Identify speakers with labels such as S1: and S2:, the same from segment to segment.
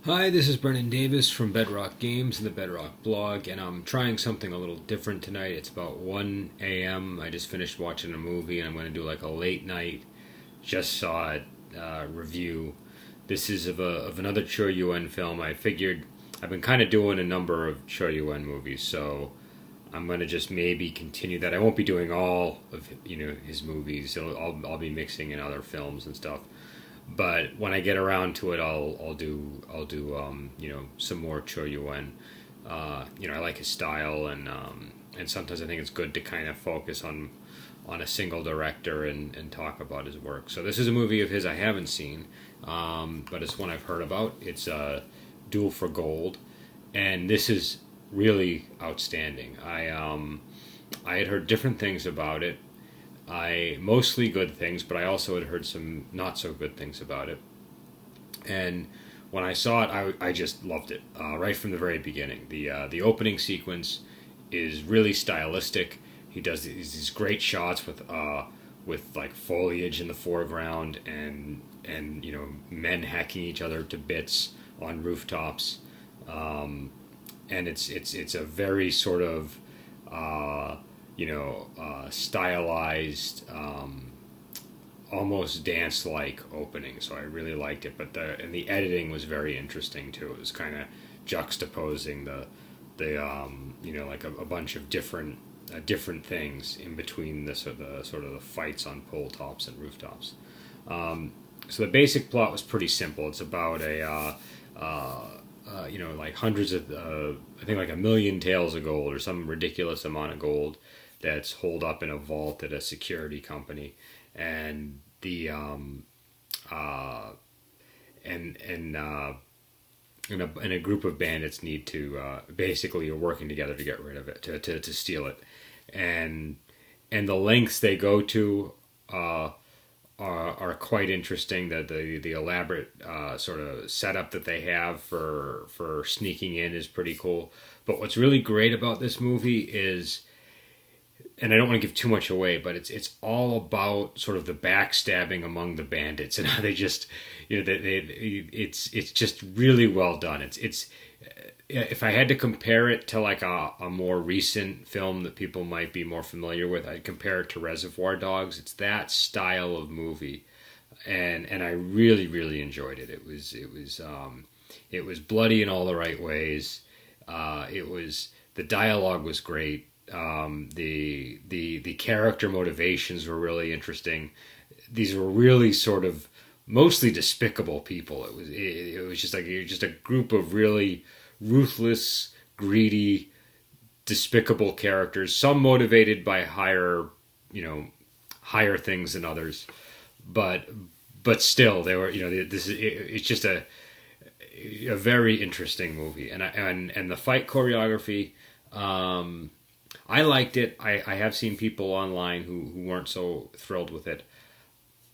S1: Hi, this is Brennan Davis from Bedrock Games and the Bedrock blog, and I'm trying something a little different tonight. It's about 1 a.m. I just finished watching a movie, and I'm going to do like a late night, just saw it review. This is of another Chor Yuen film. I figured I've been kind of doing a number of Chor Yuen movies, so I'm going to just maybe continue that. I won't be doing all of his movies. I'll be mixing in other films and stuff. But when I get around to it, I'll do some more Chor Yuen. I like his style, and sometimes I think it's good to kind of focus on a single director and talk about his work. So this is a movie of his I haven't seen, but it's one I've heard about. It's Duel for Gold, and this is really outstanding. I had heard different things about it. I mostly good things, but I also had heard some not so good things about it. And when I saw it, I just loved it right from the very beginning. The opening sequence is really stylistic. He does these great shots with like foliage in the foreground and men hacking each other to bits on rooftops. And it's a very sort of stylized, almost dance-like opening. So I really liked it. But the editing was very interesting too. It was kind of juxtaposing like a bunch of different things in between the sort of the fights on pole tops and rooftops. So the basic plot was pretty simple. It's about like hundreds of, I think like 1,000,000 taels of gold or some ridiculous amount of gold that's holed up in a vault at a security company, and the and a group of bandits need to basically are working together to get rid of it, to steal it, and the lengths they go to are quite interesting. That the elaborate sort of setup that they have for sneaking in is pretty cool. But what's really great about this movie is, and I don't want to give too much away, but it's all about sort of the backstabbing among the bandits and how they just, it's just really well done. It's if I had to compare it to like a more recent film that people might be more familiar with, I'd compare it to Reservoir Dogs. It's that style of movie, and I really really enjoyed it. It was bloody in all the right ways. The dialogue was great. The character motivations were really interesting. These were really sort of mostly despicable people. It was just a group of really ruthless, greedy, despicable characters. Some motivated by higher things than others, but still they were. It's just a very interesting movie, and the fight choreography. I liked it. I have seen people online who weren't so thrilled with it.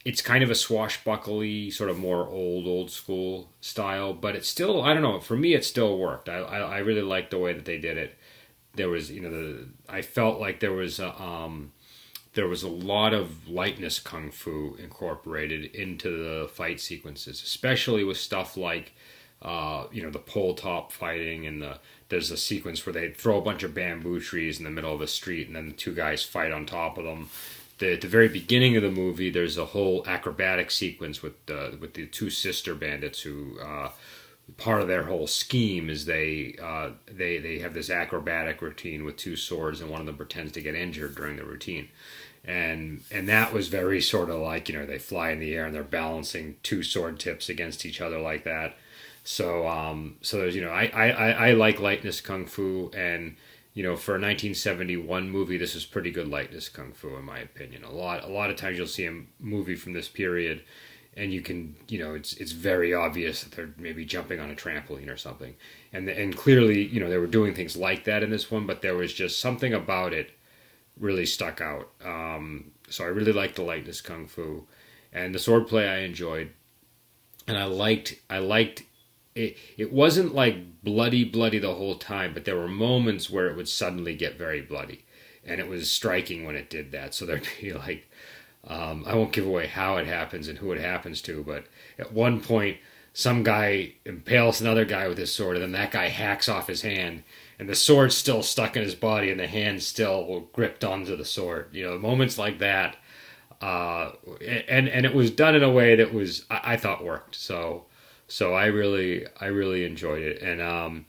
S1: It's kind of a swashbuckly, sort of more old school style, but it's still, I don't know, for me it still worked. I really liked the way that they did it. There was, I felt like there was a lot of lightness kung fu incorporated into the fight sequences, especially with stuff like the pole top fighting, and there's a sequence where they throw a bunch of bamboo trees in the middle of a street, and then the two guys fight on top of them. At the very beginning of the movie, there's a whole acrobatic sequence with the two sister bandits who part of their whole scheme is they have this acrobatic routine with two swords, and one of them pretends to get injured during the routine. And that was very sort of like, they fly in the air and they're balancing two sword tips against each other like that. So there's, I like lightness kung fu, and for a 1971 movie, this is pretty good lightness kung fu in my opinion. A lot of times you'll see a movie from this period, and you can, it's very obvious that they're maybe jumping on a trampoline or something, and clearly, they were doing things like that in this one, but there was just something about it really stuck out. So I really liked the lightness kung fu, and the swordplay I enjoyed, and I liked it. It wasn't like bloody the whole time, but there were moments where it would suddenly get very bloody, and it was striking when it did that. So there'd be like, I won't give away how it happens and who it happens to, but at one point some guy impales another guy with his sword, and then that guy hacks off his hand, and the sword's still stuck in his body, and the hand's still gripped onto the sword. Moments like that, and it was done in a way that was I thought worked. So I really enjoyed it, and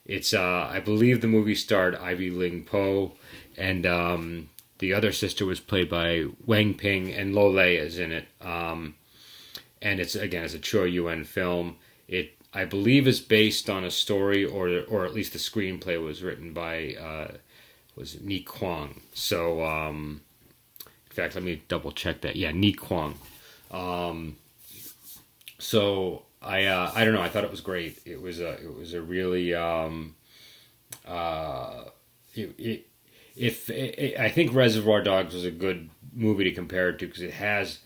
S1: it's I believe the movie starred Ivy Ling Po, and the other sister was played by Wang Ping, and Lo Lei is in it. And it's a Chor Yuen film. It I believe is based on a story, or at least the screenplay was written by was Ni Kwang. So in fact, let me double check that. Yeah, Ni Kwang. So I don't know. I thought it was great. It was a really I think Reservoir Dogs was a good movie to compare it to, because it has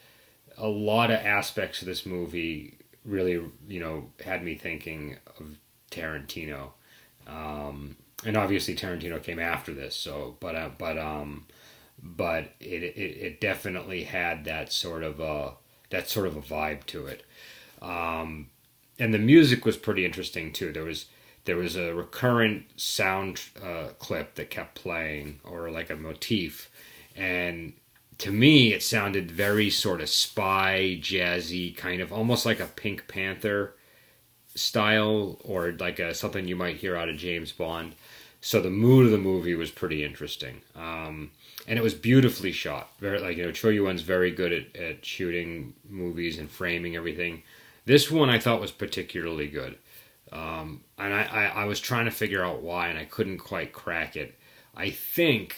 S1: a lot of aspects of this movie really, had me thinking of Tarantino. And obviously Tarantino came after this, so but it definitely had that sort of a vibe to it. And the music was pretty interesting too. There was a recurrent sound clip that kept playing, or like a motif, and to me it sounded very sort of spy, jazzy, kind of almost like a Pink Panther style, or like something you might hear out of James Bond. So the mood of the movie was pretty interesting, and it was beautifully shot. Very, Choi Yuen-'s very good at shooting movies and framing everything. This one I thought was particularly good. And I was trying to figure out why, and I couldn't quite crack it. I think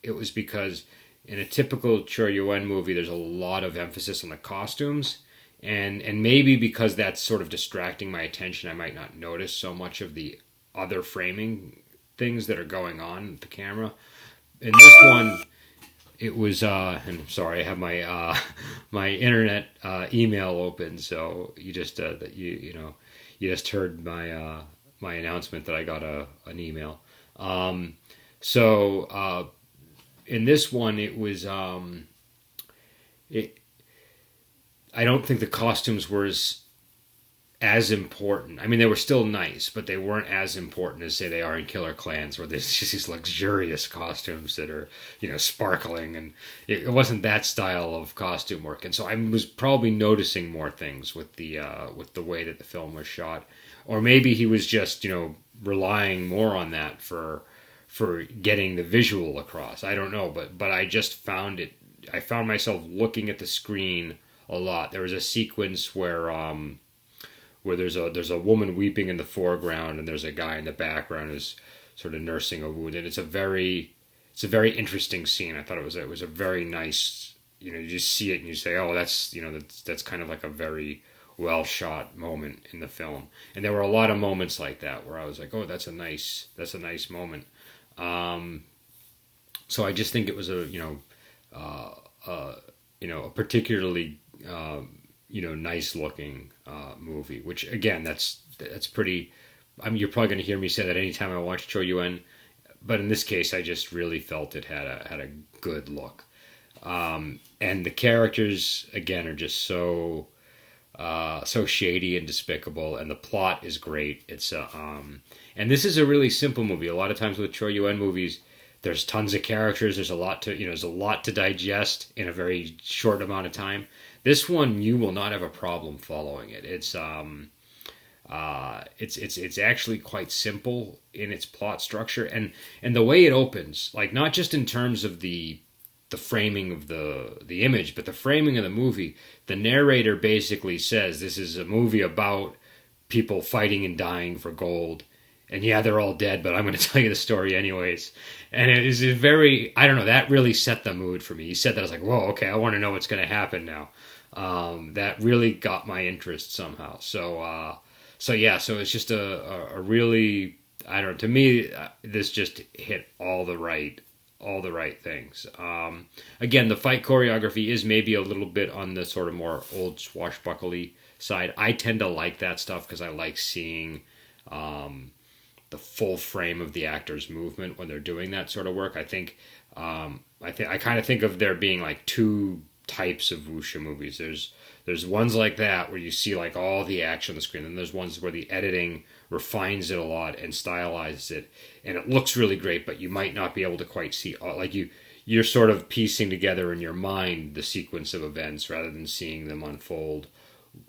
S1: it was because in a typical Chor Yuen movie, there's a lot of emphasis on the costumes, and maybe because that's sort of distracting my attention, I might not notice so much of the other framing things that are going on with the camera. In this one, it was, and I'm sorry, I have my my internet email open, so you just you just heard my my announcement that I got an email. So in this one, it was I don't think the costumes were as important. I mean, they were still nice, but they weren't as important as, say, they are in Killer Klans, where there's just these luxurious costumes that are, sparkling, and it wasn't that style of costume work. And so I was probably noticing more things with the way that the film was shot, or maybe he was just, relying more on that for getting the visual across. I don't know, but I just found it. I found myself looking at the screen a lot. There was a sequence where there's a woman weeping in the foreground, and there's a guy in the background who's sort of nursing a wound, and it's a very interesting scene. I thought it was a very nice, you just see it and you say, oh, that's kind of like a very well shot moment in the film. And there were a lot of moments like that where I was like, oh, that's a nice moment. So I just think it was a particularly nice looking movie, which again, that's pretty. I mean, you're probably going to hear me say that anytime I watch Chor Yuen, but in this case, I just really felt it had a good look, and the characters again are just so shady and despicable, and the plot is great. It's and this is a really simple movie. A lot of times with Chor Yuen movies, there's tons of characters. There's a lot to digest in a very short amount of time. This one, you will not have a problem following it. It's actually quite simple in its plot structure, and the way it opens, like not just in terms of the framing of the image, but the framing of the movie. The narrator basically says this is a movie about people fighting and dying for gold. And yeah, they're all dead, but I'm going to tell you the story anyways. And it is very, I don't know, that really set the mood for me. He said that, I was like, whoa, okay, I want to know what's going to happen now. That really got my interest somehow. So it's just a really, I don't know, to me, this just hit all the right things. Again, the fight choreography is maybe a little bit on the sort of more old swashbuckly side. I tend to like that stuff because I like seeing the full frame of the actor's movement when they're doing that sort of work. I think I kind of think of there being like two types of wuxia movies. There's ones like that where you see like all the action on the screen, and there's ones where the editing refines it a lot and stylizes it, and it looks really great, but you might not be able to quite see like you're sort of piecing together in your mind the sequence of events rather than seeing them unfold,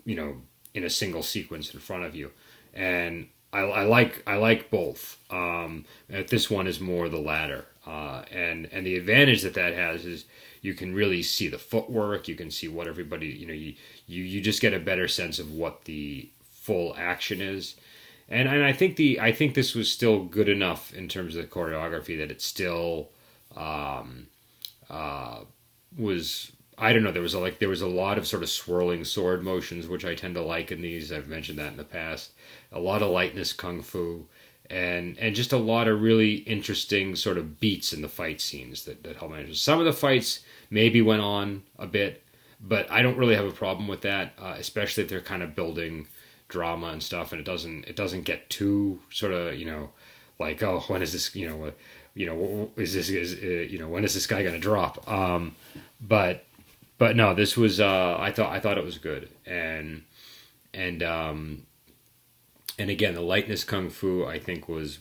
S1: in a single sequence in front of you. And I like both. This one is more the latter, and the advantage that has is you can really see the footwork. You can see what everybody, you just get a better sense of what the full action is. And I think this was still good enough in terms of the choreography that it still was. I don't know. There was a lot of sort of swirling sword motions, which I tend to like in these. I've mentioned that in the past. A lot of lightness kung fu, and just a lot of really interesting sort of beats in the fight scenes that help manage. Some of the fights maybe went on a bit, but I don't really have a problem with that, especially if they're kind of building drama and stuff, and it doesn't get too sort of like, oh, when is this when is this guy going to drop? But no, this was I thought it was good, and again, the lightness kung fu I think was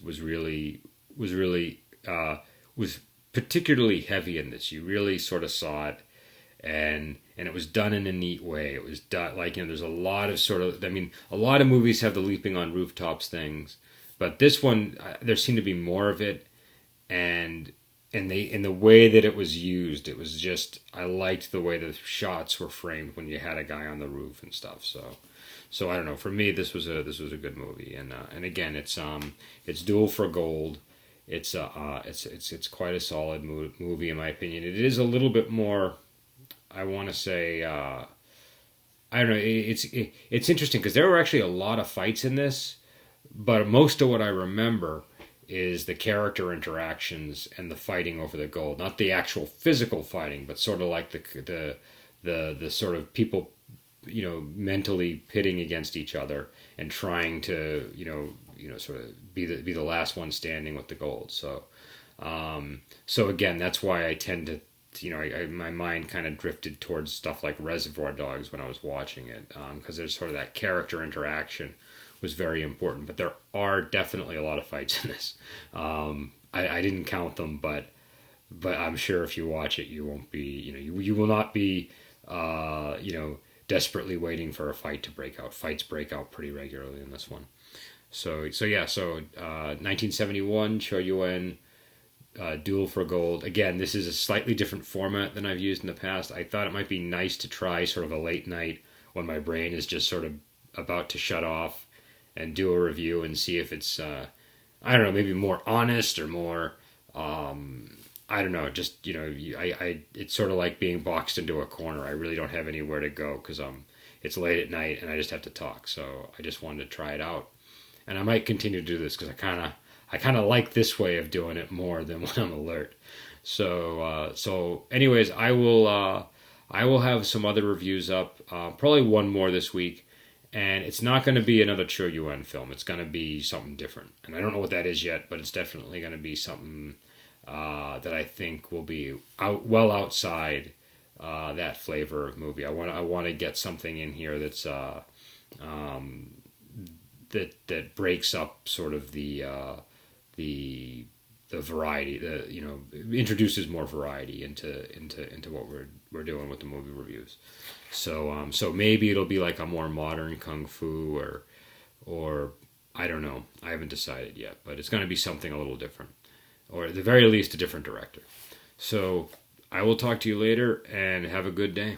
S1: particularly heavy in this. You really sort of saw it, and it was done in a neat way. It was done like, there's a lot of sort of, a lot of movies have the leaping on rooftops things, but this one there seemed to be more of it, and in the way that it was used, it was just, I liked the way the shots were framed when you had a guy on the roof and stuff. So I don't know. For me, this was a good movie, and again, it's Duel for Gold. It's quite a solid movie in my opinion. It is a little bit more, I want to say, I don't know. It's interesting because there were actually a lot of fights in this, but most of what I remember is the character interactions and the fighting over the gold, not the actual physical fighting, but sort of like the sort of people, mentally pitting against each other and trying to, sort of be the last one standing with the gold. So again, that's why I tend to, my mind kind of drifted towards stuff like Reservoir Dogs when I was watching it, because there's sort of that character interaction was very important. But there are definitely a lot of fights in this. I didn't count them, but I'm sure if you watch it, you won't be, you will not be, desperately waiting for a fight to break out. Fights break out pretty regularly in this one. So 1971, Chor Yuen, Duel for Gold. Again, this is a slightly different format than I've used in the past. I thought it might be nice to try sort of a late night when my brain is just sort of about to shut off and do a review and see if it's, I don't know, maybe more honest or more, I don't know, just, it's sort of like being boxed into a corner. I really don't have anywhere to go because it's late at night and I just have to talk. So I just wanted to try it out. And I might continue to do this because I kind of like this way of doing it more than when I'm alert. So anyways, I will have some other reviews up, probably one more this week. And it's not going to be another Chor Yuen film. It's going to be something different. And I don't know what that is yet, but it's definitely going to be something that I think will be well outside that flavor of movie. I want to get something in here that's that breaks up sort of the variety. Introduces more variety into what we're doing with the movie reviews. So maybe it'll be like a more modern kung fu or I don't know. I haven't decided yet, but it's going to be something a little different, or at the very least a different director. So I will talk to you later and have a good day.